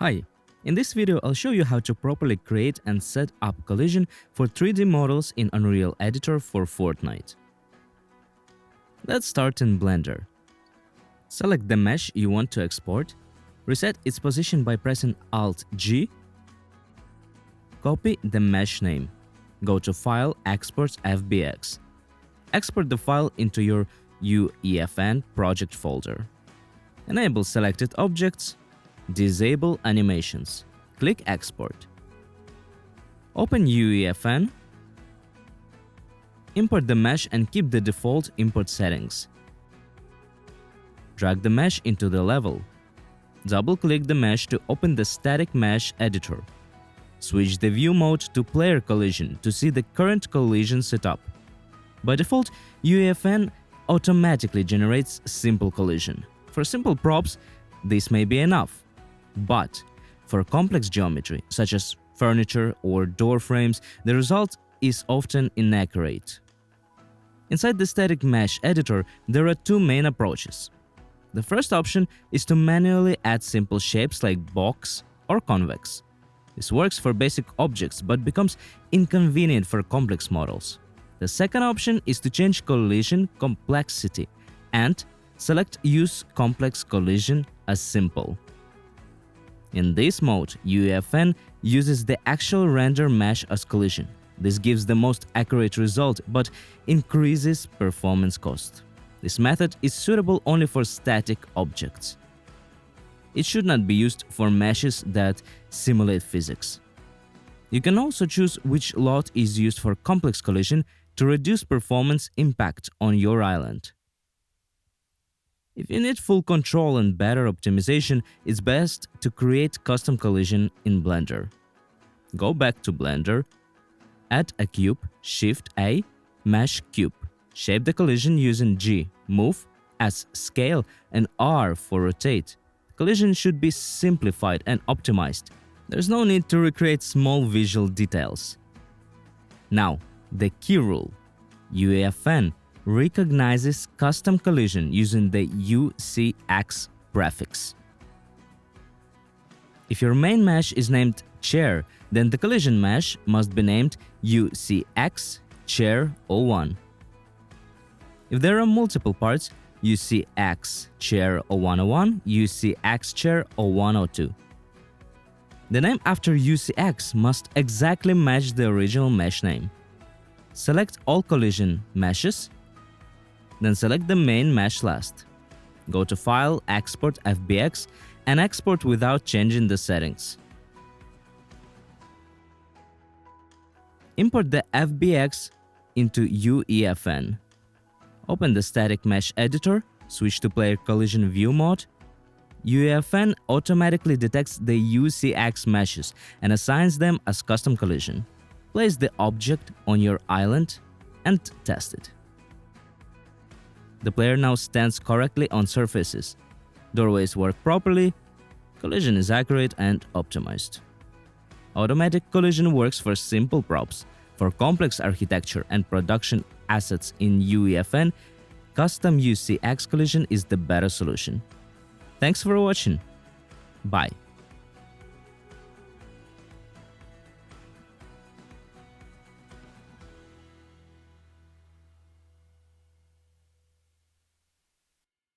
Hi, in this video I'll show you how to properly create and set up collision for 3D models in Unreal Editor for Fortnite. Let's start in Blender. Select the mesh you want to export, reset its position by pressing Alt-G, copy the mesh name, go to File, Export FBX. Export the file into your UEFN project folder. Enable selected objects, disable animations. Click Export. Open UEFN. Import the mesh and keep the default import settings. Drag the mesh into the level. Double-click the mesh to open the static mesh editor. Switch the view mode to player collision to see the current collision setup. By default, UEFN automatically generates simple collision. For simple props, this may be enough. But for complex geometry, such as furniture or door frames, the result is often inaccurate. Inside the static mesh editor, there are two main approaches. The first option is to manually add simple shapes like box or convex. This works for basic objects but becomes inconvenient for complex models. The second option is to change collision complexity and select Use Complex Collision as Simple. In this mode, UEFN uses the actual render mesh as collision. This gives the most accurate result but increases performance cost. This method is suitable only for static objects. It should not be used for meshes that simulate physics. You can also choose which lot is used for complex collision to reduce performance impact on your island. If you need full control and better optimization, it's best to create custom collision in Blender. Go back to Blender, add a cube, Shift-A, Mesh Cube. Shape the collision using G, Move, as Scale, and R for Rotate. Collision should be simplified and optimized. There's no need to recreate small visual details. Now, the key rule. UEFN recognizes custom collision using the UCX prefix. If your main mesh is named Chair, then the collision mesh must be named UCX Chair 01. If there are multiple parts, UCX Chair 0101, UCX Chair 0102. The name after UCX must exactly match the original mesh name. Select all collision meshes, then select the main mesh last. Go to File, Export FBX, and export without changing the settings. Import the FBX into UEFN. Open the static mesh editor, switch to player collision view mode. UEFN automatically detects the UCX meshes and assigns them as custom collision. Place the object on your island and test it. The player now stands correctly on surfaces. Doorways work properly, collision is accurate and optimized. Automatic collision works for simple props. For complex architecture and production assets in UEFN, custom UCX collision is the better solution. Thanks for watching. Bye.